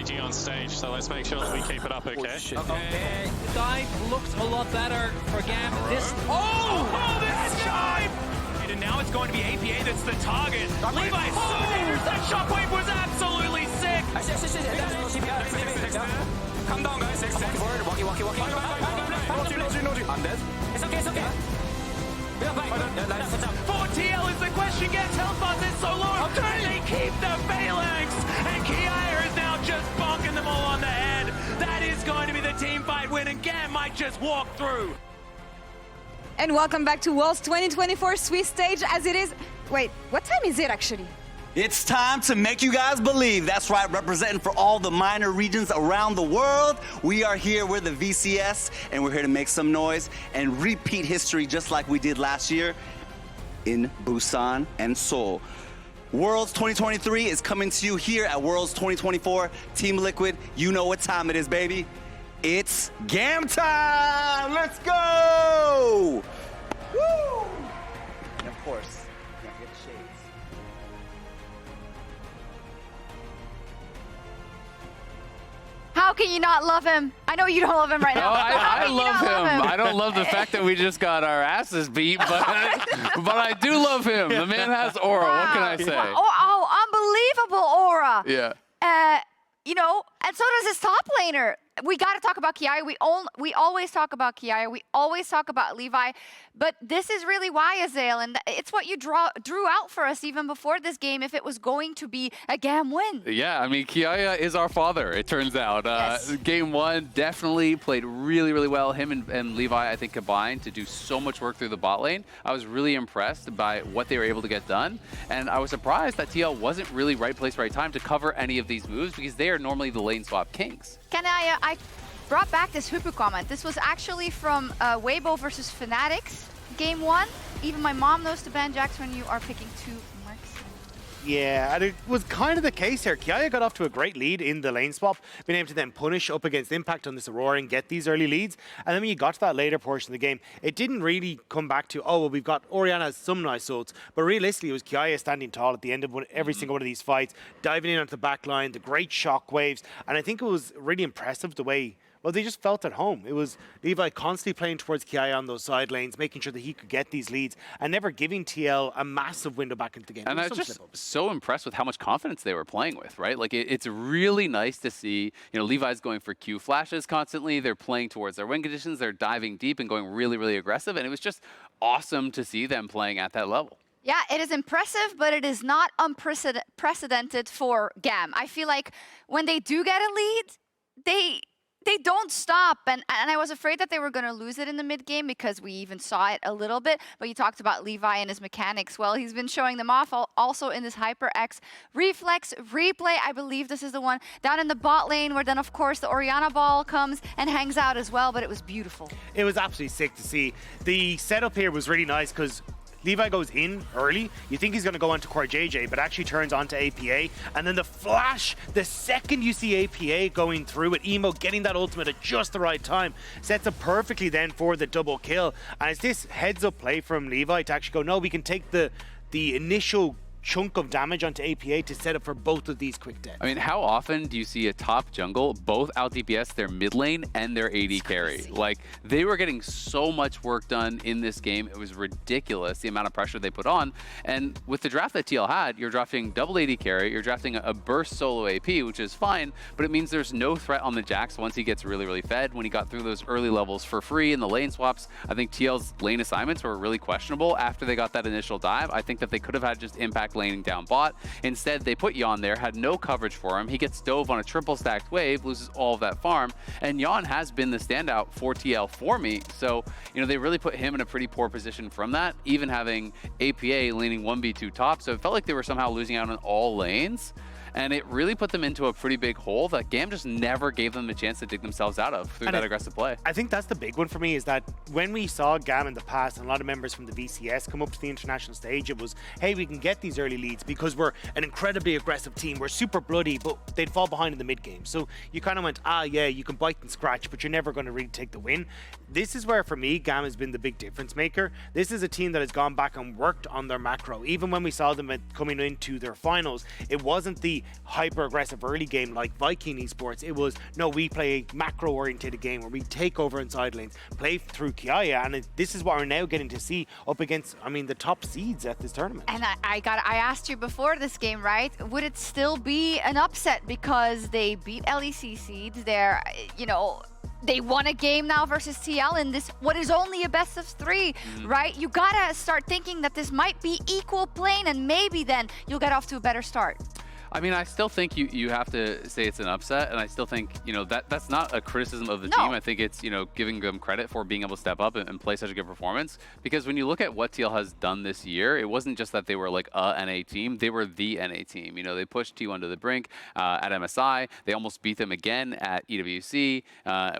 KG on stage, so let's make sure that we keep it up, okay? Okay, the dive looks a lot better for GAM. This. Oh, this dive! And now it's going to be APA that's the target. Levi is so dangerous. That shockwave was absolutely sick. Calm down, guys. Forward, walkie. I'm dead. It's okay. For TL is the question. Gets health bars is so low. Can they keep the phalanx? And Kiaya is now just bonking them all on the head. That is going to be the team fight win, and GAM might just walk through. And welcome back to Worlds 2024 Swiss stage as it is. Wait, what time is it actually? It's time to make you guys believe. That's right, representing for all the minor regions around the world. We are here, we're the VCS, and we're here to make some noise and repeat history just like we did last year in Busan and Seoul. Worlds 2023 is coming to you here at Worlds 2024. Team Liquid, you know what time it is, baby. It's GAM time! Let's go! Woo! And of course, can't get the shades. How can you not love him? I know you don't love him right now. Oh, but how I can you love not him. love I don't love the fact that we just got our asses beat, but I do love him. The man has aura. What can I say? Oh, unbelievable aura. Yeah. You know, and so does his top laner. We got to talk about Kiaya. We always talk about Kiaya. We always talk about Levi. But this is really why, Azael, and it's what you drew out for us even before this game if it was going to be a GAM win. Yeah, I mean, Kiaya is our father, it turns out. Yes. Game one definitely played really, really well. Him and Levi, I think, combined to do so much work through the bot lane. I was really impressed by what they were able to get done. And I was surprised that TL wasn't really right place, right time to cover any of these moves because they are normally the lane swap kings. I brought back this Hoopu comment. This was actually from Weibo versus Fanatics, game one. Even my mom knows to ban Jax when you are picking two marks. Yeah, and it was kind of the case here. Kiaya got off to a great lead in the lane swap, being able to then punish up against Impact on this Aurora and get these early leads. And then when you got to that later portion of the game, it didn't really come back to, oh, well, we've got Orianna has some nice ults. But realistically, it was Kiaya standing tall at the end of every single one of these fights, diving in onto the back line, the great shock waves. And I think it was really impressive the way, well, they just felt at home. It was Levi constantly playing towards Kiaya on those side lanes, making sure that he could get these leads and never giving TL a massive window back into the game. And I was just so impressed with how much confidence they were playing with, right? Like, it's really nice to see, you know, Levi's going for Q flashes constantly. They're playing towards their win conditions. They're diving deep and going really, really aggressive. And it was just awesome to see them playing at that level. Yeah, it is impressive, but it is not unprecedented for GAM. I feel like when they do get a lead, they don't stop, and I was afraid that they were going to lose it in the mid game because we even saw it a little bit. But you talked about Levi and his mechanics. Well, he's been showing them off also in this HyperX reflex replay. I believe this is the one down in the bot lane where then of course the Orianna ball comes and hangs out as well. But it was beautiful. It was absolutely sick to see. The setup here was really nice because Levi goes in early. You think he's going to go onto Corejj, but actually turns onto APA. And then the flash, the second you see APA going through with Emo getting that ultimate at just the right time, sets up perfectly then for the double kill. And it's this heads up play from Levi to actually go, no, we can take the initial chunk of damage onto APA to set up for both of these quick deaths. I mean, how often do you see a top jungle both out DPS their mid lane and their AD carry? Like, they were getting so much work done in this game. It was ridiculous, the amount of pressure they put on. And with the draft that TL had, you're drafting double AD carry, you're drafting a burst solo AP, which is fine, but it means there's no threat on the Jax once he gets really, really fed. When he got through those early levels for free in the lane swaps, I think TL's lane assignments were really questionable after they got that initial dive. I think that they could have had just Impact laning down bot. Instead, they put Yeon there, had no coverage for him. He gets dove on a triple stacked wave, loses all of that farm, and Yeon has been the standout for TL for me. So, you know, they really put him in a pretty poor position from that, even having APA leaning 1v2 top. So it felt like they were somehow losing out on all lanes. And it really put them into a pretty big hole that GAM just never gave them the chance to dig themselves out of through that aggressive play. I think that's the big one for me, is that when we saw GAM in the past and a lot of members from the VCS come up to the international stage, it was, hey, we can get these early leads because we're an incredibly aggressive team. We're super bloody, but they'd fall behind in the mid game. So you kind of went, yeah, you can bite and scratch, but you're never going to really take the win. This is where, for me, GAM has been the big difference maker. This is a team that has gone back and worked on their macro. Even when we saw them coming into their finals, it wasn't the, hyper-aggressive early game like Viking Esports. It was, no, we play a macro-oriented game where we take over inside lanes, play through Kiaya, and this is what we're now getting to see up against, I mean, the top seeds at this tournament. And I asked you before this game, right? Would it still be an upset because they beat LEC seeds? They're, you know, they won a game now versus TL in this, what is only a best of 3, right? You gotta start thinking that this might be equal playing, and maybe then you'll get off to a better start. I mean, I still think you have to say it's an upset, and I still think, you know, that's not a criticism of the team. I think it's, you know, giving them credit for being able to step up and play such a good performance. Because when you look at what TL has done this year, it wasn't just that they were like a NA team, they were the NA team. You know, they pushed T1 to the brink at MSI. They almost beat them again at EWC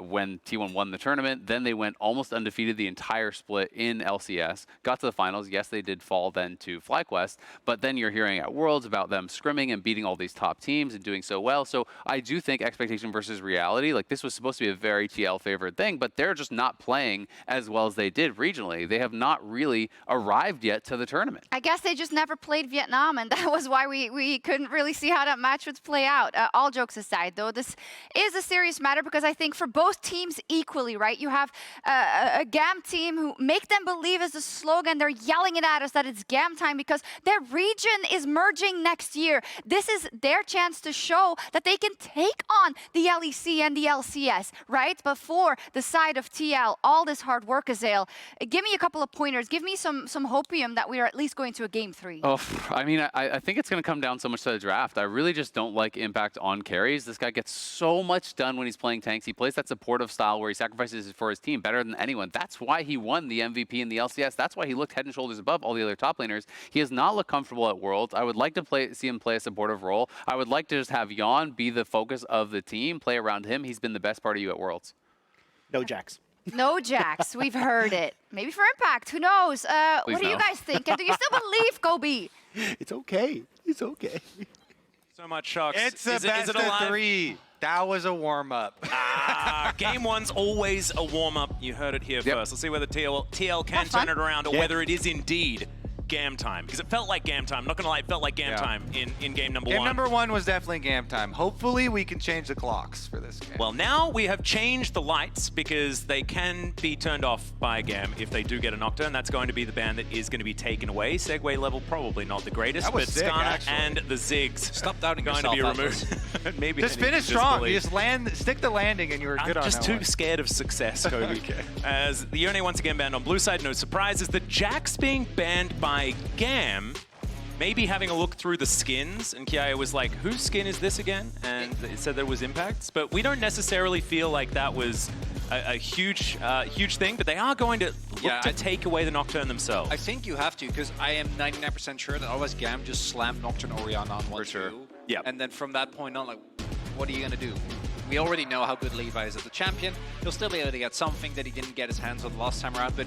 when T1 won the tournament. Then they went almost undefeated the entire split in LCS, got to the finals. Yes, they did fall then to FlyQuest, but then you're hearing at Worlds about them scrimming and beating all these top teams and doing so well. So I do think expectation versus reality, like this was supposed to be a very TL favored thing, but they're just not playing as well as they did regionally. They have not really arrived yet to the tournament. I guess they just never played Vietnam, and that was why we couldn't really see how that match would play out. All jokes aside, though, this is a serious matter because I think for both teams equally, right? You have a GAM team who make them believe is the slogan. They're yelling it at us that it's GAM time because their region is merging next year. This is their chance to show that they can take on the LEC and the LCS, right? Before the side of TL, all this hard work, Azael. Give me a couple of pointers. Give me some hopium that we are at least going to a game 3. Oh, I mean, I think it's going to come down so much to the draft. I really just don't like impact on carries. This guy gets so much done when he's playing tanks. He plays that supportive style where he sacrifices for his team better than anyone. That's why he won the MVP in the LCS. That's why he looked head and shoulders above all the other top laners. He has not looked comfortable at Worlds. I would like to see him play a supportive role. I would like to just have Yeon be the focus of the team, play around him. He's been the best part of you at Worlds. No Jax. No Jax, we've heard it. Maybe for Impact, who knows? What do you guys think? And do you still believe, Kobe? It's okay. It's okay. So much shocks. It's a best of 3. That was a warm-up. Game 1's always a warm-up. You heard it here first. Let's see whether TL can turn it around or whether it is indeed GAM time, because it felt like GAM time. Not gonna lie, it felt like GAM time in game number 1. Game number 1 was definitely GAM time. Hopefully we can change the clocks for this game. Well, now we have changed the lights because they can be turned off by GAM if they do get a Nocturne. That's going to be the ban that is going to be taken away. Segway level probably not the greatest, but sick, Skana and the Ziggs Stop doubting going yourself, to be removed. Maybe just finish strong. You just stick the landing and you were good on that. I'm just too scared of success, Kobe. As the Yone once again banned on blue side, no surprises. The Jax being banned by GAM, maybe having a look through the skins, and Kiaya was like, whose skin is this again? And it said there was impacts, but we don't necessarily feel like that was a huge thing, but they are going to look to take away the Nocturne themselves. I think you have to, because I am 99% sure that otherwise GAM just slammed Nocturne Orianna on 1-2. Yeah. And then from that point on, like, what are you going to do? We already know how good Levi is as a champion. He'll still be able to get something that he didn't get his hands on last time around, but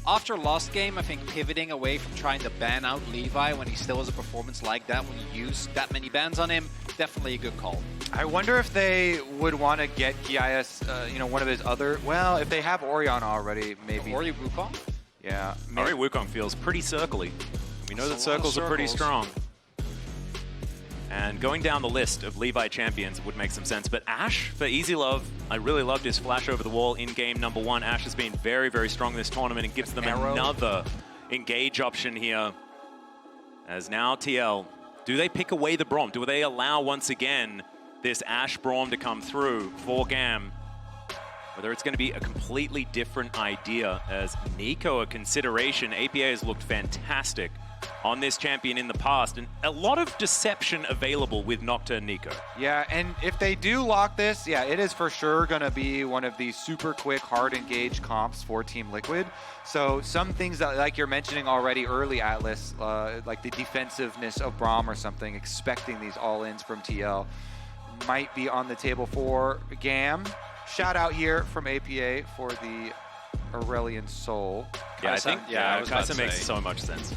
after last game, I think pivoting away from trying to ban out Levi when he still has a performance like that, when you use that many bans on him, definitely a good call. I wonder if they would want to get Kiaya, you know, one of his other, well, if they have Orianna already, maybe. Ori Wukong? Yeah. Ori Wukong feels pretty circly. We know that circles are pretty strong. And going down the list of Levi champions would make some sense. But Ashe for EasyLove, I really loved his flash over the wall in game number 1. Ashe has been very, very strong this tournament and gives them another engage option here. As now TL, do they pick away the Braum? Do they allow once again this Ashe Braum to come through for GAM? Whether it's going to be a completely different idea as Neeko a consideration. APA has looked fantastic on this champion in the past, and a lot of deception available with Nocturne Neeko. Yeah, and if they do lock this, yeah, it is for sure going to be one of these super quick, hard engage comps for Team Liquid. So some things that, like you're mentioning already early, Atlas, like the defensiveness of Braum or something, expecting these all-ins from TL, might be on the table for GAM. Shout out here from APA for the Aurelian Soul. Yeah, I think Kai'Sa makes so much sense.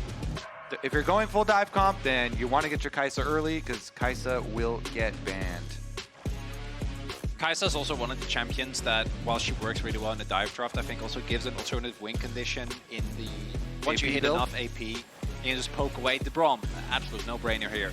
If you're going full dive comp, then you want to get your Kai'Sa early because Kai'Sa will get banned. Kai'Sa is also one of the champions that, while she works really well in the dive draft, I think also gives an alternative win condition in the... Once you hit enough AP, you can just poke away the Braum. Absolute no-brainer here.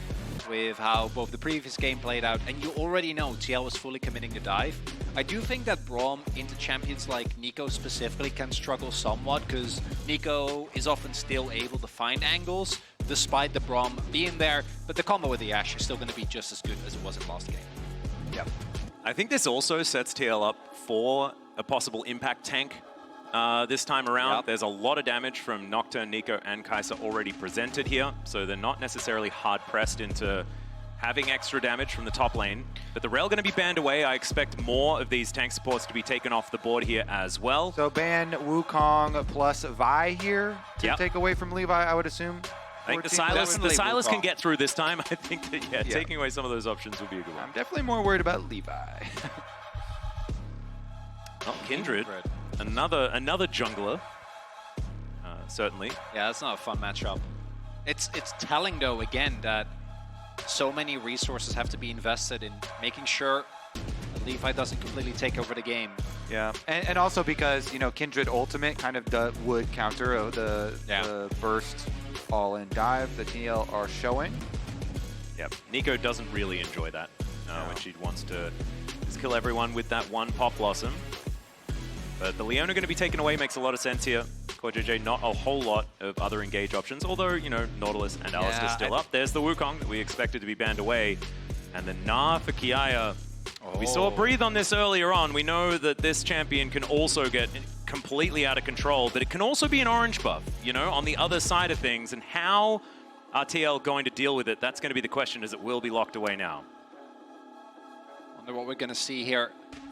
with how both the previous game played out, and you already know TL was fully committing the dive. I do think that Braum into champions like Neeko specifically can struggle somewhat, because Neeko is often still able to find angles, despite the Braum being there, but the combo with the Ashe is still going to be just as good as it was in last game. Yep. I think this also sets TL up for a possible impact tank this time around. Yep. There's a lot of damage from Nocturne, Neeko, and Kai'Sa already presented here, so they're not necessarily hard-pressed into having extra damage from the top lane. But the rail going to be banned away. I expect more of these tank supports to be taken off the board here as well. So ban Wukong plus Vi here to take away from Levi, I would assume. I think the Silas can get through this time. I think that, taking away some of those options would be a good one. I'm definitely more worried about Levi. Oh, Kindred. Another jungler, certainly. Yeah, that's not a fun matchup. It's telling, though, again, that so many resources have to be invested in making sure that Levi doesn't completely take over the game. Yeah, and also because, you know, Kindred ultimate kind of would counter the burst all-in dive that TL are showing. Yep, Neeko doesn't really enjoy that when she wants to just kill everyone with that one Pop Blossom. But the Leona going to be taken away makes a lot of sense here. Corejj, not a whole lot of other engage options, although, you know, Nautilus and Alistar still up. There's the Wukong that we expected to be banned away. And the Gnar for Kiaya. We saw Breathe on this earlier on. We know that this champion can also get completely out of control, but it can also be an orange buff, you know, on the other side of things. And how are TL going to deal with it? That's going to be the question, as it will be locked away now. Wonder what we're going to see here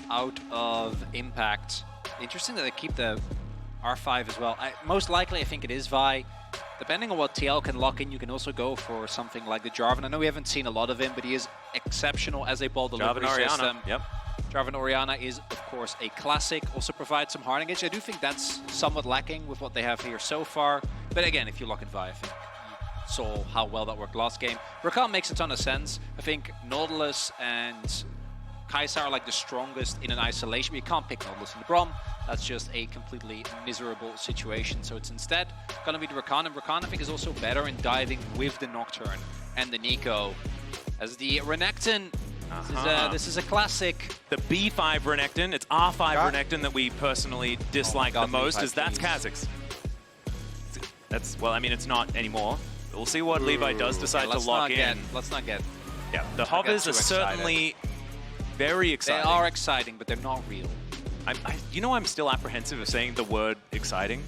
out of Impact. Interesting that they keep the R5 as well. Most likely, I think it is Vi. Depending on what TL can lock in, you can also go for something like the Jarvan. I know we haven't seen a lot of him, but he is exceptional as a ball delivery system. Yep. Jarvan Orianna is, of course, a classic. Also provides some hard engage. I do think that's somewhat lacking with what they have here so far. But again, if you lock in Vi, I think you saw how well that worked last game. Rakan makes a ton of sense. I think Nautilus and Kai'Sa are like the strongest in an isolation. You can't pick Nautilus in the Braum. That's just a completely miserable situation. So it's instead going to be the Rakan. And Rakan, I think, is also better in diving with the Nocturne and the Neeko. As the Renekton, this is a classic. The B5 Renekton, it's R5 Renekton that we personally dislike the most, as that's Kha'Zix. That's, well, I mean, it's not anymore. We'll see what Levi does decide to lock in. Let's not get... Yeah, the hovers are certainly very exciting. They are exciting, but they're not real. You know, I'm still apprehensive of saying the word exciting.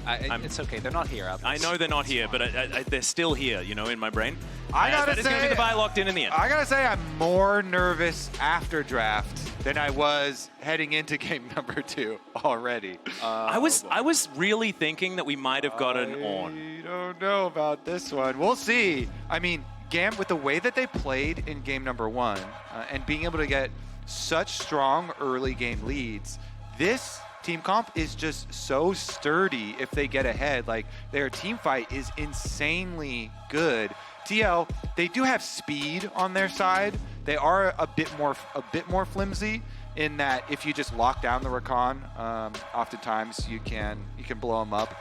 It's okay, they're not here. I know they're not here, but they're still here, you know, in my brain. I gotta say, it's going to be the buy locked in the end. I gotta say, I'm more nervous after draft than I was heading into game number 2 already. I was really thinking that we might have gotten on. I don't know about this one. We'll see. I mean, GAM, with the way that they played in game number 1 and being able to get such strong early game leads, this team comp is just so sturdy if they get ahead. Like, their team fight is insanely good. TL, they do have speed on their side. They are a bit more flimsy in that if you just lock down the Rakan, oftentimes you can blow them up.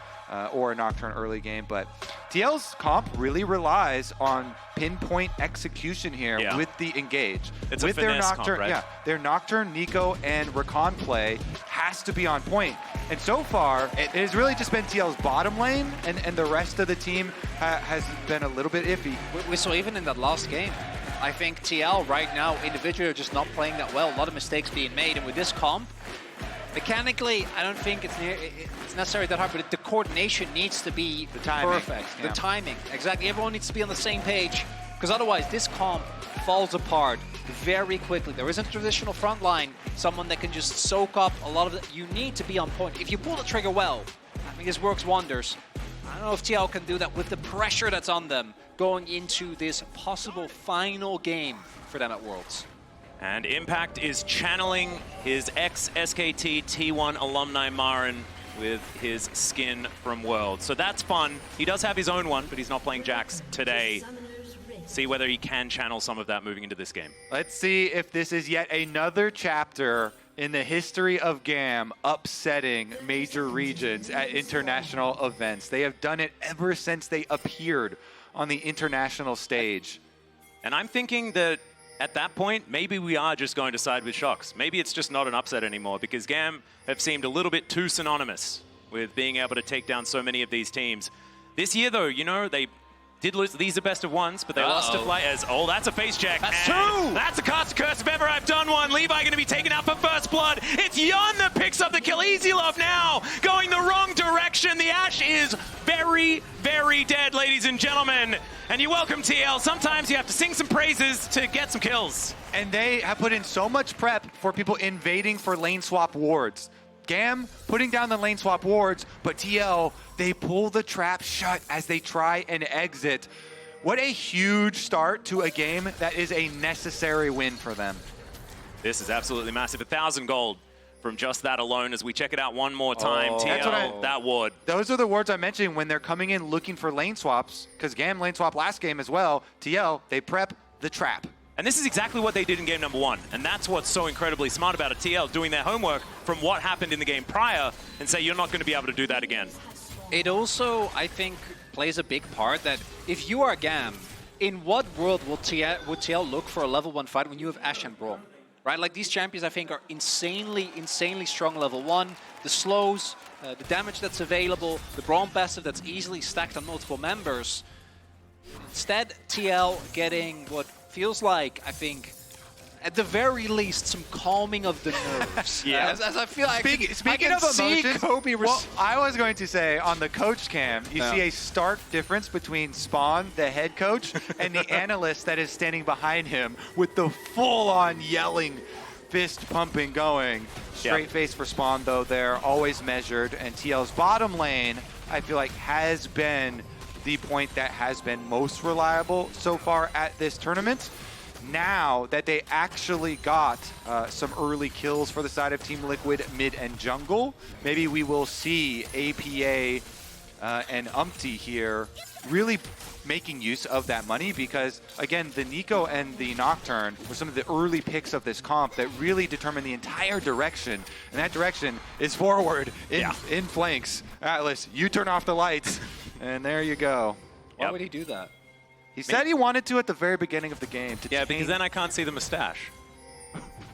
Or a Nocturne early game, but TL's comp really relies on pinpoint execution here with the engage. It's with a finesse their Nocturne, comp, right? Their Nocturne, Neeko, and Rakan play has to be on point. And so far, it has really just been TL's bottom lane, and the rest of the team has been a little bit iffy. We saw even in that last game, I think TL right now individually are just not playing that well. A lot of mistakes being made, and with this comp, mechanically, I don't think it's necessarily that hard, but the coordination needs to be perfect. The timing, exactly. Everyone needs to be on the same page, because otherwise this comp falls apart very quickly. There isn't a traditional front line, someone that can just soak up a lot of it. You need to be on point. If you pull the trigger well, I think this works wonders. I don't know if TL can do that with the pressure that's on them going into this possible final game for them at Worlds. And Impact is channeling his ex-SKT T1 alumni Marin with his skin from Worlds. So that's fun. He does have his own one, but he's not playing Jax today. See whether he can channel some of that moving into this game. Let's see if this is yet another chapter in the history of GAM upsetting major regions at international events. They have done it ever since they appeared on the international stage. And I'm thinking that at that point, maybe we are just going to side with Shox. Maybe it's just not an upset anymore because GAM have seemed a little bit too synonymous with being able to take down so many of these teams. This year, though, you know, they did lose. These are best of ones, but they lost to FLICKR. Oh, that's a face check. That's two! two! That's a cast curse if ever I've done one. Levi going to be taken out for first blood. It's Yeon that picks up the kill. EasyLove now going the wrong direction. The Ashe is very, very dead, ladies and gentlemen. And you welcome TL. Sometimes you have to sing some praises to get some kills. And they have put in so much prep for people invading for lane swap wards. GAM putting down the lane swap wards, but TL, they pull the trap shut as they try and exit. What a huge start to a game that is a necessary win for them. This is absolutely massive. 1,000 gold from just that alone as we check it out one more time. TL, that ward. Those are the wards I mentioned when they're coming in looking for lane swaps, because GAM lane swap last game as well. TL, they prep the trap. And this is exactly what they did in game number 1. And that's what's so incredibly smart about it. TL doing their homework from what happened in the game prior and say, you're not going to be able to do that again. It also, I think, plays a big part that if you are GAM, in what world would TL look for a level 1 fight when you have Ashe and Braum? Right? Like, these champions, I think, are insanely strong level 1. The slows, the damage that's available, the Braum passive that's easily stacked on multiple members. Instead, TL getting what feels like, I think, at the very least, some calming of the nerves. Yeah. As I feel like Speaking of emotions, well, I was going to say, on the coach cam, you see a stark difference between Spawn, the head coach, and the analyst that is standing behind him with the full-on yelling, fist pumping going. Straight face for Spawn, though, they're always measured. And TL's bottom lane, I feel like, has been the point that has been most reliable so far at this tournament. Now that they actually got some early kills for the side of Team Liquid mid and jungle, maybe we will see APA and UmTi here really making use of that money because, again, the Neeko and the Nocturne were some of the early picks of this comp that really determine the entire direction. And that direction is forward in flanks. Atlas, you turn off the lights. And there you go. Why would he do that? He said he wanted to at the very beginning of the game. Yeah, because then I can't see the mustache.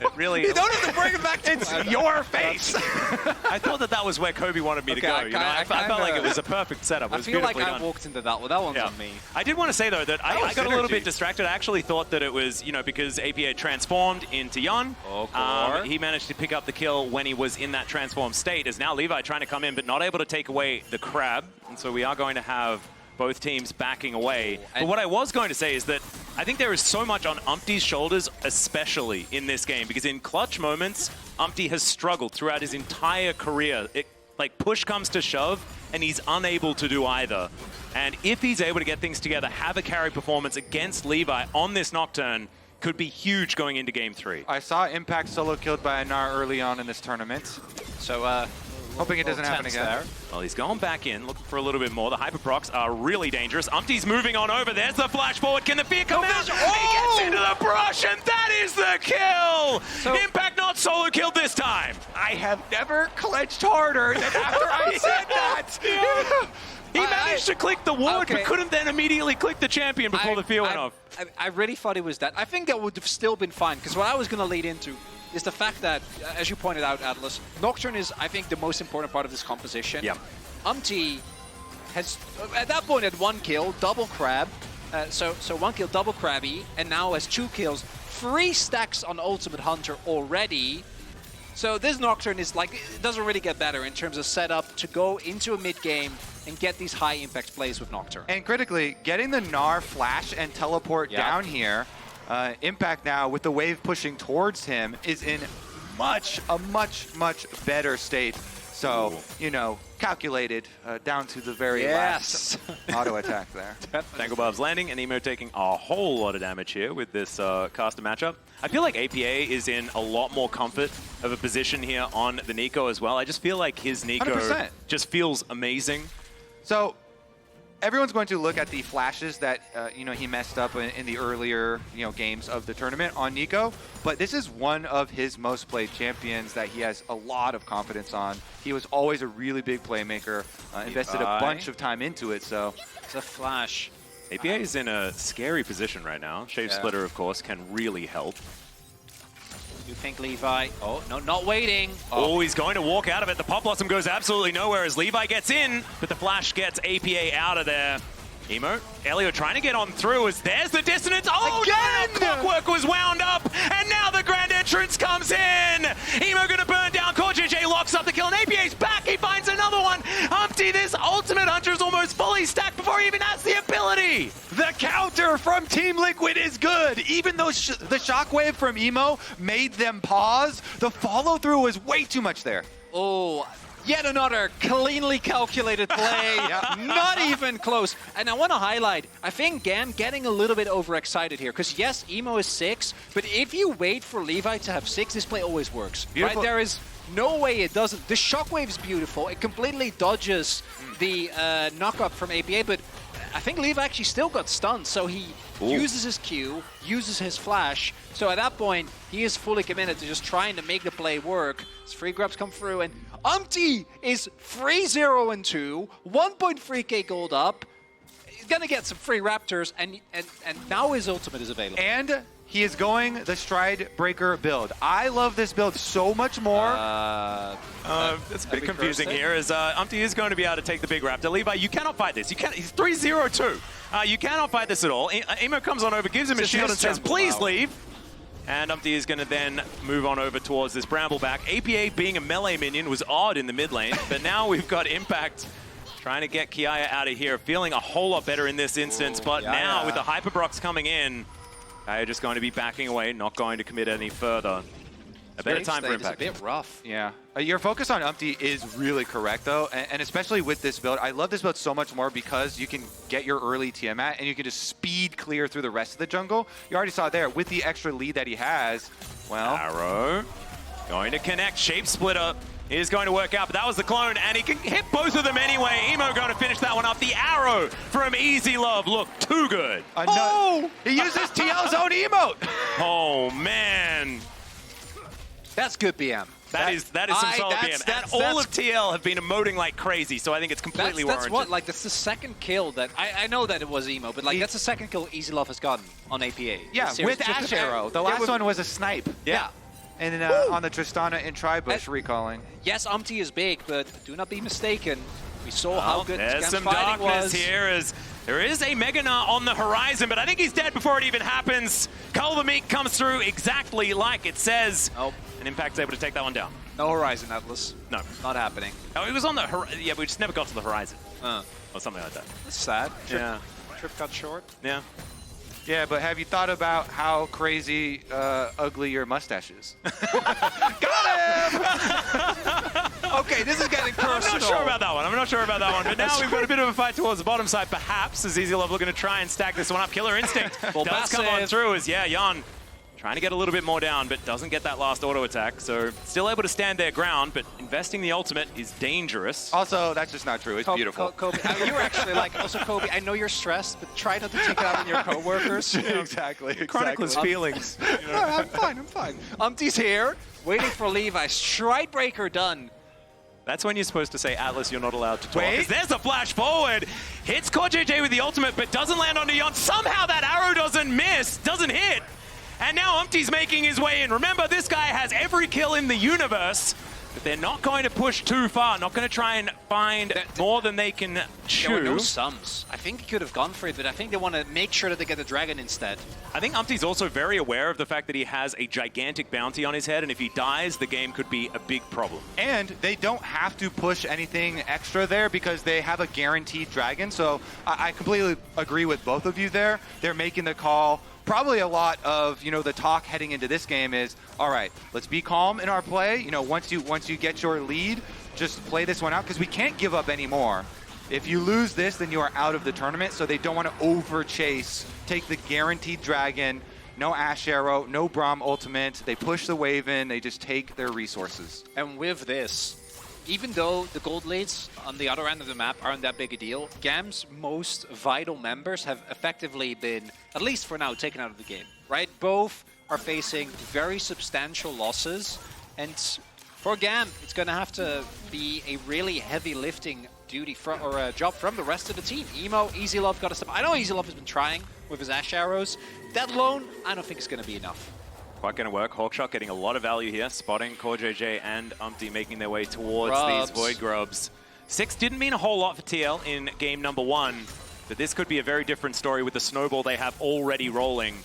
It really. You don't have to bring it back. It's your face. I thought that was where Kobe wanted me to go. You know, I felt like it was a perfect setup. It was I feel like done. I walked into that one. That one's on me. I did want to say though that I got a little bit distracted. I actually thought that it was, you know, because APA transformed into Yeon. He managed to pick up the kill when he was in that transformed state. As now Levi trying to come in, but not able to take away the crab. And so we are going to have both teams backing away. But what I was going to say is that I think there is so much on UmTi's shoulders, especially in this game, because in clutch moments, UmTi has struggled throughout his entire career. Like, push comes to shove, and he's unable to do either. And if he's able to get things together, have a carry performance against Levi on this Nocturne, could be huge going into game 3. I saw Impact solo killed by a Gnar early on in this tournament. So, hoping it doesn't happen again. There. Well, he's going back in, looking for a little bit more. The hyperprocs are really dangerous. UmTi's moving on over. There's the flash forward. Can the fear come out? He gets into the brush, and that is the kill! So, Impact not solo killed this time. I have never clenched harder than after I said that! He managed to click the ward, but couldn't then immediately click the champion before the fear went off. I really thought it was that. I think that would have still been fine, because what I was going to lead into is the fact that, as you pointed out, Atlas, Nocturne is, I think, the most important part of this composition. Yeah. UmTi has, at that point, had 1 kill, double crab. So 1 kill, double crabby, and now has 2 kills, 3 stacks on Ultimate Hunter already. So this Nocturne is like, it doesn't really get better in terms of setup to go into a mid-game and get these high-impact plays with Nocturne. And critically, getting the Gnar flash and teleport down here, Impact now, with the wave pushing towards him, is in a much better state. So, you know, calculated down to the very last auto attack there. Danglebob's landing, and Emo taking a whole lot of damage here with this caster matchup. I feel like APA is in a lot more comfort of a position here on the Neeko as well. I just feel like his Neeko 100%. just feels amazing. So, everyone's going to look at the flashes that you know, he messed up in the earlier games of the tournament on Neeko, but this is one of his most played champions that he has a lot of confidence on. He was always a really big playmaker, invested a bunch of time into it. So it's a flash. APA is in a scary position right now. Shave Splitter, of course, can really help. You think Levi? Oh, no, not waiting. Oh, he's going to walk out of it. The Pop Blossom goes absolutely nowhere as Levi gets in, but the Flash gets APA out of there. Emo, Elio trying to get on through as there's the dissonance. Oh, again! No, Clockwork was wound up, and now the grand entrance comes in. Emo gonna burn down. Corejj locks up the kill, and APA's back. He finds another one. UmTi, this ultimate hunter is almost fully stacked before he even has the ability. The counter from Team Liquid is good. Even though the shockwave from Emo made them pause, the follow-through was way too much there. Oh, yet another cleanly calculated play. Not even close. And I want to highlight, I think GAM getting a little bit overexcited here. Because yes, Emo is 6, but if you wait for Levi to have 6, this play always works. Beautiful. Right? There is no way it doesn't. The shockwave is beautiful. It completely dodges the knock-up from APA, but I think Levi actually still got stunned, so he uses his Q, uses his flash. So at that point, he is fully committed to just trying to make the play work. His free grabs come through, and UmTi is 3-0-2, 1.3k gold up. He's gonna get some free Raptors, and now his ultimate is available. And he is going the Stride Breaker build. I love this build so much more. It's a bit confusing here as UmTi is going to be able to take the big Raptor. Levi, you cannot fight this. You can't. He's 3-0-2. You cannot fight this at all. Emo comes on over, gives him a shield and says, please leave. And UmTi is going to then move on over towards this Brambleback. APA being a melee minion was odd in the mid lane, but now we've got Impact trying to get Kiaya out of here, feeling a whole lot better in this instance. But now with the Hyperbrox coming in, Kiaya just going to be backing away, not going to commit any further. A better time for Impact. It's a bit rough. Yeah. Your focus on UmTi is really correct, though, and especially with this build. I love this build so much more because you can get your early Tiamat, and you can just speed clear through the rest of the jungle. You already saw there, with the extra lead that he has, well... Arrow going to connect. Shape Splitter is going to work out, but that was the clone, and he can hit both of them anyway. Emo going to finish that one off. The arrow from EasyLove looked too good. Oh! He uses TL's own emote! Oh, man. That's good BM. That is some solid BM. All of TL have been emoting like crazy, so I think it's completely warranted. That's the second kill that I know that it was Emo, but like that's the second kill EasyLove has gotten on APA. Yeah, with Ashe Arrow. The last one was a snipe. Yeah. And then on the Tristana and Tribush recalling. Yes, UmTi is big, but do not be mistaken. We saw how good there's this some fighting darkness was. here as there is a Megana on the horizon, but I think he's dead before it even happens. Cull the Meek comes through exactly like it says. Nope. And Impact's able to take that one down. No Horizon, Atlas. No. Not happening. Oh, it was on the horizon. Yeah, we just never got to the horizon. Or something like that. That's sad. Yeah. Trip got short. Yeah. Yeah, but have you thought about how crazy ugly your mustache is? Got him! Okay, this is getting personal. I'm not sure about that one. I'm not sure about that one. But now we've got a bit of a fight towards the bottom side, perhaps, as EasyLove looking to try and stack this one up. Killer Instinct does come on through as, Yeon trying to get a little bit more down, but doesn't get that last auto attack. So still able to stand their ground, but investing the ultimate is dangerous. Also, that's just not true. It's beautiful. Kobe, you were actually like, also Kobe, I know you're stressed, but try not to take it out on your coworkers. Exactly. Chronicles feelings. No, I'm fine. UmTi's here, waiting for Levi. Stride Breaker done. That's when you're supposed to say, Atlas, you're not allowed to talk. Wait. There's a flash forward. Hits Corejj with the ultimate, but doesn't land on Yeon. Somehow that arrow doesn't hit. And now UmTi's making his way in. Remember, this guy has every kill in the universe, but they're not going to push too far. Not going to try and find more than they can chew. There were no sums. I think he could have gone for it, but I think they want to make sure that they get the dragon instead. I think UmTi's also very aware of the fact that he has a gigantic bounty on his head, and if he dies, the game could be a big problem. And they don't have to push anything extra there because they have a guaranteed dragon. So I completely agree with both of you there. They're making the call. Probably a lot of, the talk heading into this game is, all right, let's be calm in our play. Once you get your lead, just play this one out because we can't give up anymore. If you lose this, then you are out of the tournament. So they don't want to over chase, take the guaranteed dragon, no Ashe Arrow, no Braum ultimate. They push the wave in, they just take their resources. And with this, even though the gold leads on the other end of the map aren't that big a deal, GAM's most vital members have effectively been, at least for now, taken out of the game, right? Both are facing very substantial losses, and For GAM, it's going to have to be a really heavy lifting duty or job from the rest of the team. Emo, EasyLove got to step. I know EasyLove has been trying with his Ashe arrows. That alone, I don't think it's going to be enough. Quite going to work. Hawkshot getting a lot of value here, spotting Corejj and UmTi making their way towards these Void Grubs. 6 didn't mean a whole lot for TL in game number 1, but this could be a very different story with the snowball they have already rolling.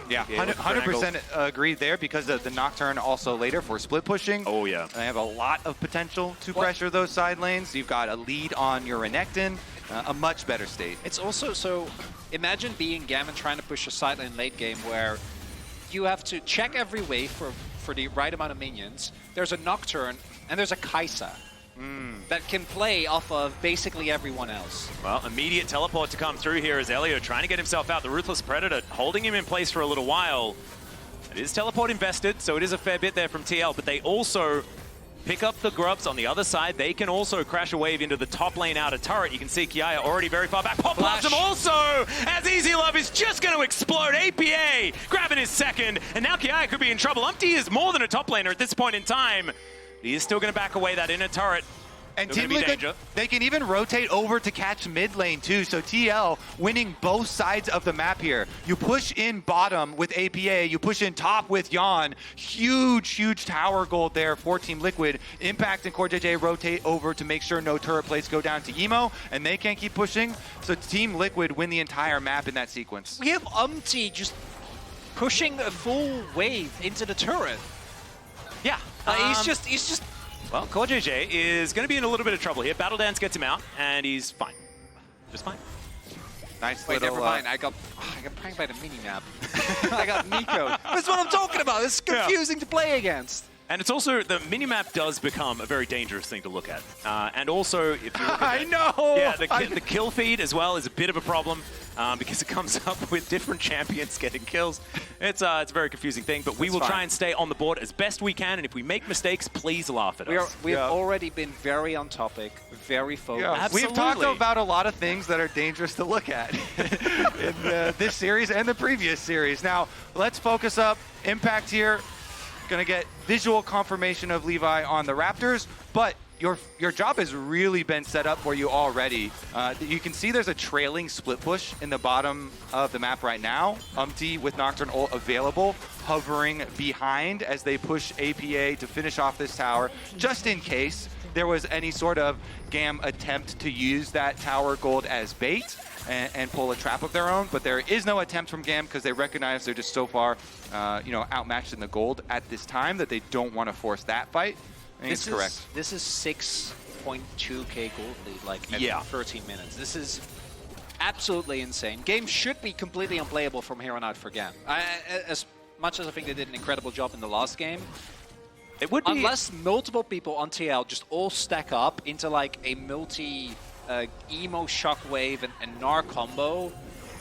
Yeah, 100% agree there because of the Nocturne also later for split pushing. Oh, yeah. They have a lot of potential to pressure those side lanes. You've got a lead on your Renekton, a much better state. It's also, so imagine being GAM and trying to push a side lane late game where you have to check every wave for the right amount of minions. There's a Nocturne and there's a Kai'Sa that can play off of basically everyone else. Well, immediate teleport to come through here as Elio trying to get himself out. The Ruthless Predator holding him in place for a little while. It is teleport invested, so it is a fair bit there from TL, but they also pick up the grubs on the other side. They can also crash a wave into the top lane outer turret. You can see Kiaya already very far back. Pop Blossom also, as EasyLove is just going to explode. APA grabbing his second, and now Kiaya could be in trouble. UmTi is more than a top laner at this point in time. He is still going to back away that inner turret. And Team Liquid, they can even rotate over to catch mid lane too. So TL winning both sides of the map here. You push in bottom with APA, you push in top with Yeon. Huge tower gold there for Team Liquid. Impact and Corejj rotate over to make sure no turret plates go down to Emo, and they can't keep pushing. So Team Liquid win the entire map in that sequence. We have UmTi just pushing a full wave into the turret. Yeah. He's just Well, Corejj is going to be in a little bit of trouble here. Battle Dance gets him out, and he's fine. Just fine. Nice. Wait, little, never mind. I got pranked by the mini-map. I got Neeko. That's what I'm talking about. It's confusing to play against. And it's also, the minimap does become a very dangerous thing to look at. And also, if you look at I know! Yeah, the kill feed as well is a bit of a problem because it comes up with different champions getting kills. It's a very confusing thing, but we will try and stay on the board as best we can, and if we make mistakes, please laugh at us. We've already been very on topic, very focused. Yeah, we've talked about a lot of things that are dangerous to look at in this series and the previous series. Now, let's focus up. Impact here. Going to get visual confirmation of Levi on the Raptors, but your job has really been set up for you already. You can see there's a trailing split push in the bottom of the map right now. UmTi with Nocturne ult available, hovering behind as they push APA to finish off this tower, just in case there was any sort of GAM attempt to use that tower gold as bait and pull a trap of their own, but there is no attempt from GAM because they recognize they're just so far, outmatched in the gold at this time that they don't want to force that fight. I think it's correct. This is 6.2k gold lead, like at 13 minutes. This is absolutely insane. Game should be completely unplayable from here on out for GAM. As much as I think they did an incredible job in the last game, it would be, unless multiple people on TL just all stack up into like a multi Emo Shockwave and Gnar combo,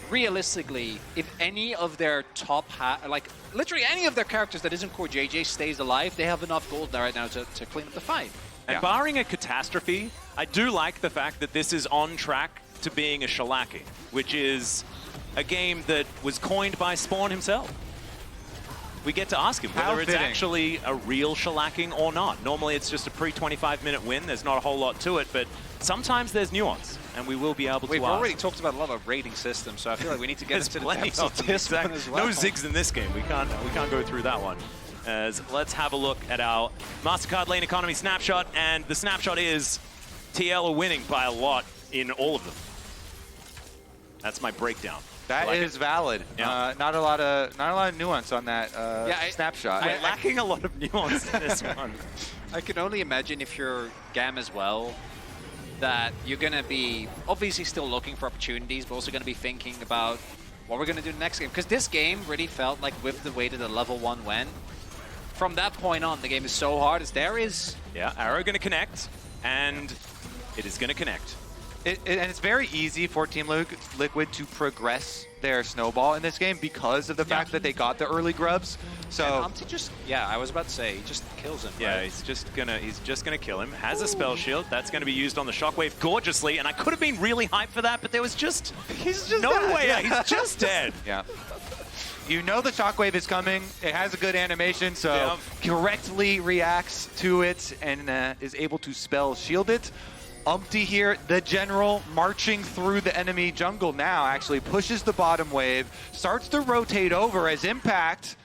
realistically, if any of their top literally any of their characters that isn't Corejj stays alive, they have enough gold right now to clean up the fight. And barring a catastrophe, I do like the fact that this is on track to being a shellacking, which is a game that was coined by Spawn himself. We get to ask him whether it's actually a real shellacking or not. Normally it's just a pre-25-minute win. There's not a whole lot to it, but sometimes there's nuance, and we will be able to We've already talked about a lot of rating systems, so I feel like we need to get into the depths of this one as well. No zigs in this game. We can't go through that one. Let's have a look at our MasterCard Lane Economy snapshot, and the snapshot is TL are winning by a lot in all of them. That's my breakdown. That is valid. Yeah. Not a lot of nuance on that snapshot. We're lacking a lot of nuance in this one. I can only imagine if you're GAM as well, that you're going to be obviously still looking for opportunities, but also going to be thinking about what we're going to do next game. Because this game really felt like with the way that the level 1 went, from that point on, the game is so hard as there is. Yeah, arrow going to connect, and it is going to connect. And it's very easy for Team Liquid to progress their snowball in this game because of the fact that they got the early grubs. So UmTi just, I was about to say, he just kills him. Yeah, right? he's just gonna kill him. Has a spell shield that's gonna be used on the Shockwave gorgeously, and I could have been really hyped for that, but there was just no way. Yeah, he's just dead. Yeah. You know the shockwave is coming. It has a good animation, so correctly reacts to it and is able to spell shield it. UmTi here, the general, marching through the enemy jungle now, actually pushes the bottom wave, starts to rotate over as Impact.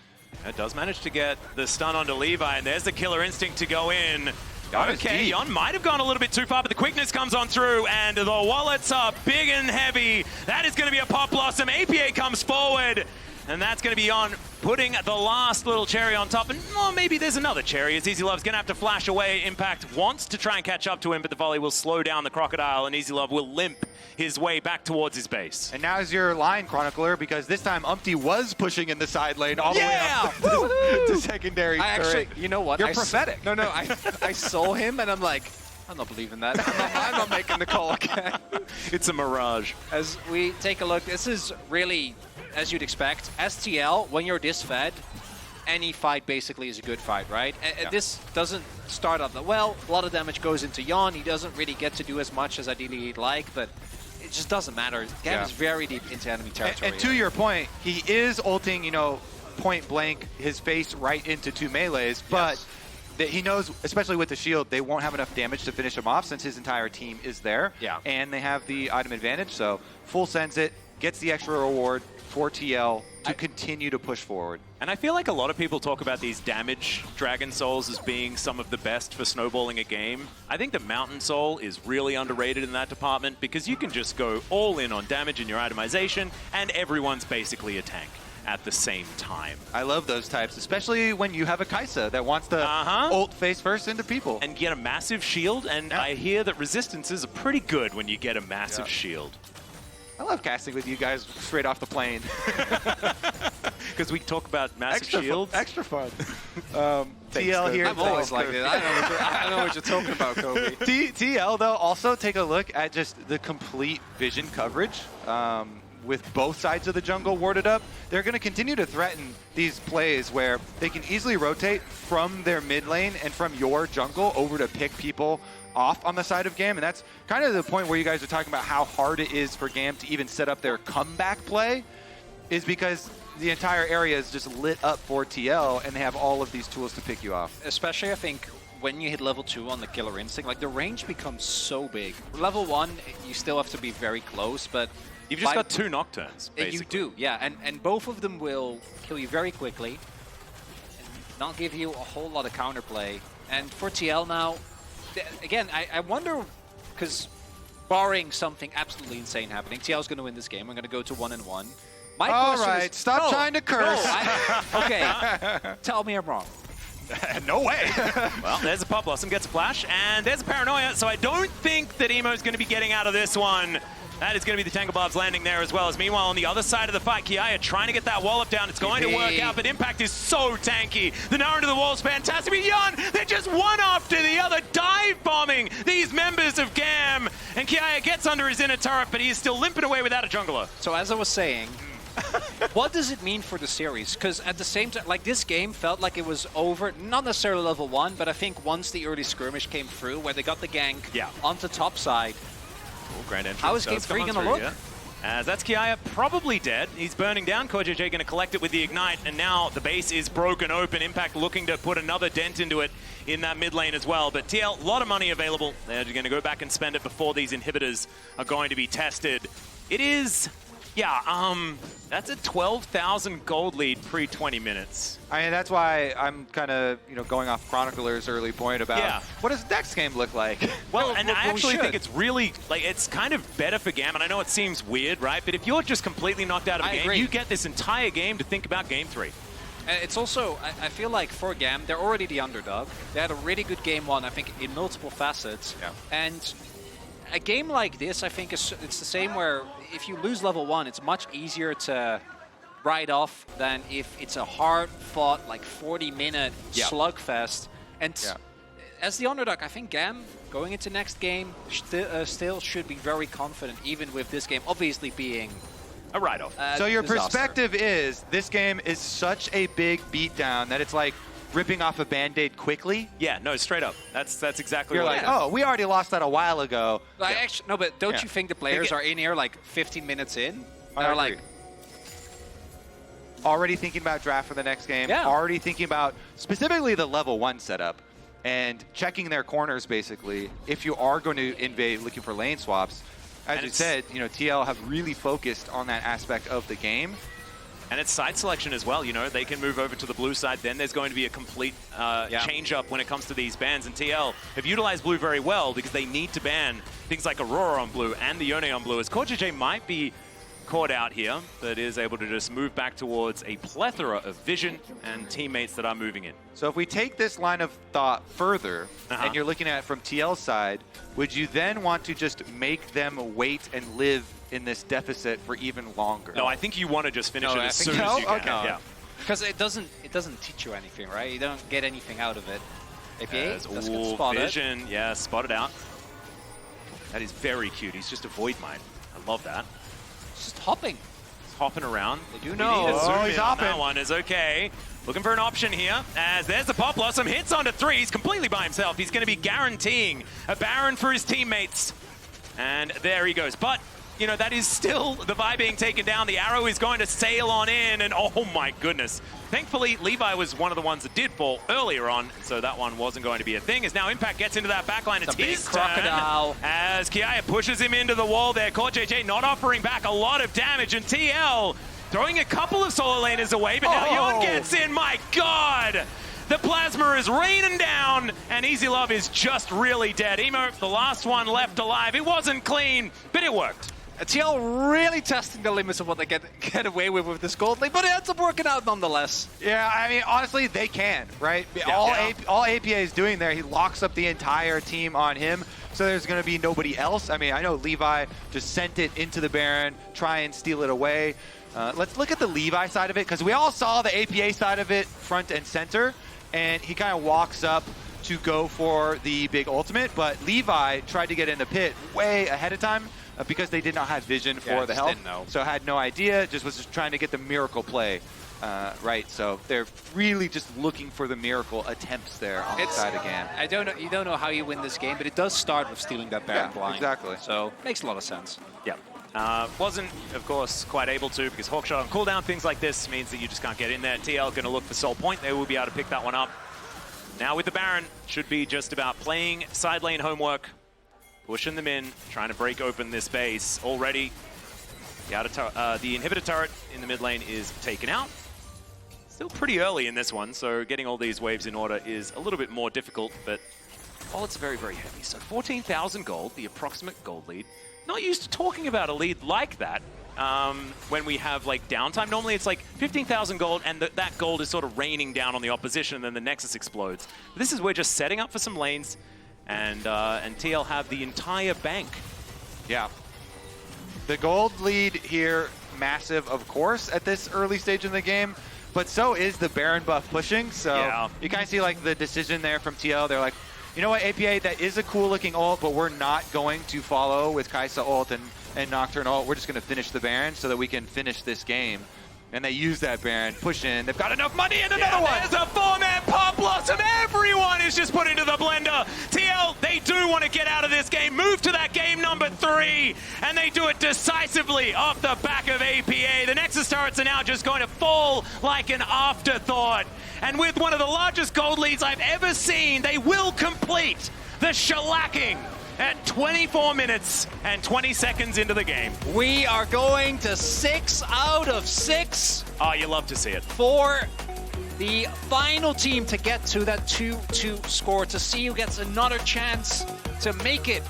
It does manage to get the stun onto Levi, and there's the killer instinct to go in. Okay, Yeon might have gone a little bit too far, but the quickness comes on through, and the wallets are big and heavy. That is going to be a pop blossom. APA comes forward, and that's going to be on putting the last little cherry on top. And maybe there's another cherry, as EasyLove's going to have to flash away. Impact wants to try and catch up to him, but the volley will slow down the Crocodile, and EasyLove will limp his way back towards his base. And now is your line, Chronicler, because this time UmTi was pushing in the side lane all the way up to secondary. Actually, you know what? You're prophetic. I saw him, and I'm like, I'm not believing that. I'm not making the call again. It's a mirage. As we take a look, this is really, as you'd expect, STL, when you're this fed, any fight basically is a good fight, right? This doesn't start out that well. A lot of damage goes into Yeon. He doesn't really get to do as much as ideally he'd like, but it just doesn't matter. GAM is very deep into enemy territory. And to your point, he is ulting, you know, point blank his face right into 2 melees, but that he knows, especially with the shield, they won't have enough damage to finish him off since his entire team is there. And they have the item advantage, so full sends it, gets the extra reward for TL to continue to push forward. And I feel like a lot of people talk about these damage Dragon Souls as being some of the best for snowballing a game. I think the Mountain Soul is really underrated in that department because you can just go all in on damage in your itemization and everyone's basically a tank at the same time. I love those types, especially when you have a Kai'Sa that wants to ult face first into people. And get a massive shield, and I hear that resistances are pretty good when you get a massive shield. I love casting with you guys straight off the plane. Because we talk about massive shields. Extra fun. TL here. I'm always like this. I don't know what you're talking about, Kobe. TL, though, also take a look at just the complete vision coverage. With both sides of the jungle warded up, they're going to continue to threaten these plays where they can easily rotate from their mid lane and from your jungle over to pick people off on the side of GAM. And that's kind of the point where you guys are talking about how hard it is for GAM to even set up their comeback play, is because the entire area is just lit up for TL and they have all of these tools to pick you off. Especially, I think, when you hit level 2 on the Killer Instinct, like the range becomes so big. Level 1, you still have to be very close, but you've just got 2 Nocturnes, basically. You do, yeah, and both of them will kill you very quickly and not give you a whole lot of counterplay. And for TL now, again, I wonder, because barring something absolutely insane happening, TL's going to win this game. I'm going to go to 1-1. All right, stop trying to curse. Okay, tell me I'm wrong. No way. Well, there's a Pop Blossom, gets a flash, and there's a Paranoia, so I don't think that Emo's going to be getting out of this one. That is going to be the Tangle Barbs landing there as well. As meanwhile, on the other side of the fight, Kiaya trying to get that wallop down. It's going to work out, but Impact is so tanky. The Gnar into the wall is fantastic. But Yeon, they're just one after the other, dive bombing these members of GAM. And Kiaya gets under his inner turret, but he is still limping away without a jungler. So as I was saying, what does it mean for the series? Because at the same time, like, this game felt like it was over, not necessarily level 1, but I think once the early skirmish came through, where they got the gank onto top side, grand entrance. How is Game 3 going to look? As that's Kiaya probably dead. He's burning down. Corejj going to collect it with the Ignite, and now the base is broken open. Impact looking to put another dent into it in that mid lane as well. But TL, a lot of money available. They're going to go back and spend it before these inhibitors are going to be tested. It is... that's a 12,000 gold lead pre-20 minutes. I mean, that's why I'm kind of, going off Chronicler's early point about what does next game look like? Well, and I actually think it's really, it's kind of better for GAM, and I know it seems weird, right? But if you're just completely knocked out of a game, you get this entire game to think about Game 3. And it's also, I feel like for GAM, they're already the underdog. They had a really good Game 1, I think, in multiple facets. And a game like this, I think, it's the same where if you lose level 1, it's much easier to write off than if it's a hard-fought, 40-minute slugfest. And as the underdog, I think GAM, going into next game, still should be very confident, even with this game obviously being a write-off. So your perspective is, this game is such a big beatdown that it's like ripping off a Band-Aid quickly? Yeah, no, straight up. That's exactly You're what like, oh, we already lost that a while ago. Actually, no, but don't you think the players are in here 15 minutes in? They're like, already thinking about draft for the next game, already thinking about specifically the level 1 setup, and checking their corners, basically, if you are going to invade looking for lane swaps. As you said, you know, TL have really focused on that aspect of the game. And it's side selection as well, you know, they can move over to the blue side, then there's going to be a complete change up when it comes to these bans, and TL have utilized blue very well because they need to ban things like Aurora on blue and the Yone on blue, as Corejj might be caught out here, but is able to just move back towards a plethora of vision and teammates that are moving in. So if we take this line of thought further, and you're looking at it from TL's side, would you then want to just make them wait and live in this deficit for even longer? No, I think you want to just finish it as soon as you can. Yeah. Because it doesn't teach you anything, right? You don't get anything out of it. APA, that's good. Spotted. Vision, yeah, spotted out. That is very cute. He's just a void mine. I love that. Just hopping. He's hopping around. They do know. He's hopping. That one is okay. Looking for an option here, as there's the Pop Blossom, hits onto 3, he's completely by himself. He's going to be guaranteeing a Baron for his teammates. And there he goes. But, you know, that is still the Vi being taken down. The arrow is going to sail on in, and oh my goodness. Thankfully, Levi was one of the ones that did fall earlier on, so that one wasn't going to be a thing. As now Impact gets into that backline, it's his crocodile. Turn, as Kiaya pushes him into the wall there. Corejj not offering back a lot of damage, and TL throwing a couple of solo laners away, but now Yeon gets in. My God! The plasma is raining down, and EasyLove is just really dead. Emo, the last one left alive. It wasn't clean, but it worked. TL really testing the limits of what they get away with this gold lead, but it ends up working out nonetheless. Yeah, I mean, honestly, they can, right? All APA is doing there, he locks up the entire team on him, so there's going to be nobody else. I mean, I know Levi just sent it into the Baron, try and steal it away. Let's look at the Levi side of it, because we all saw the APA side of it front and center, and he kind of walks up to go for the big ultimate, but Levi tried to get in the pit way ahead of time, because they did not have vision for the health, so had no idea, was just trying to get the miracle play right. So they're really just looking for the miracle attempts there on the side of GAM. I don't know. You don't know how you win this game, but it does start with stealing that Baron blind. Exactly. So makes a lot of sense. Yeah. Wasn't, of course, quite able to, because Hawkshot on cooldown, things like this means that you just can't get in there. TL going to look for Soul Point. They will be able to pick that one up. Now with the Baron, should be just about playing side lane homework, pushing them in, trying to break open this base. Already, the inhibitor turret in the mid lane is taken out. Still pretty early in this one, so getting all these waves in order is a little bit more difficult, but it's very, very heavy. So 14,000 gold, the approximate gold lead. Not used to talking about a lead like that when we have like downtime. Normally it's like 15,000 gold, and that gold is sort of raining down on the opposition, and then the Nexus explodes. But this is we're just setting up for some lanes, and TL have the entire bank. Yeah. The gold lead here, massive, of course, at this early stage in the game, but so is the Baron buff pushing. So you kind of see like the decision there from TL. They're like, you know what, APA, that is a cool looking ult, but we're not going to follow with Kai'Sa ult and Nocturne ult. We're just going to finish the Baron so that we can finish this game. And they use that Baron, push in. They've got enough money, and another one. There's a 4-man Pop Blossom. Everyone is just put into the blender. TL, they do want to get out of this game, move to that game number 3, and they do it decisively off the back of APA. The Nexus turrets are now just going to fall like an afterthought. And with one of the largest gold leads I've ever seen, they will complete the shellacking at 24 minutes and 20 seconds into the game. We are going to 6 out of 6. Oh, you love to see it. For the final team to get to that 2-2 score, to see who gets another chance to make it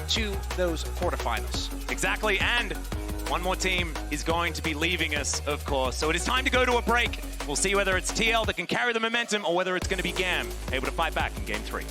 to those quarterfinals. Exactly, and one more team is going to be leaving us, of course. So it is time to go to a break. We'll see whether it's TL that can carry the momentum or whether it's going to be GAM able to fight back in Game 3.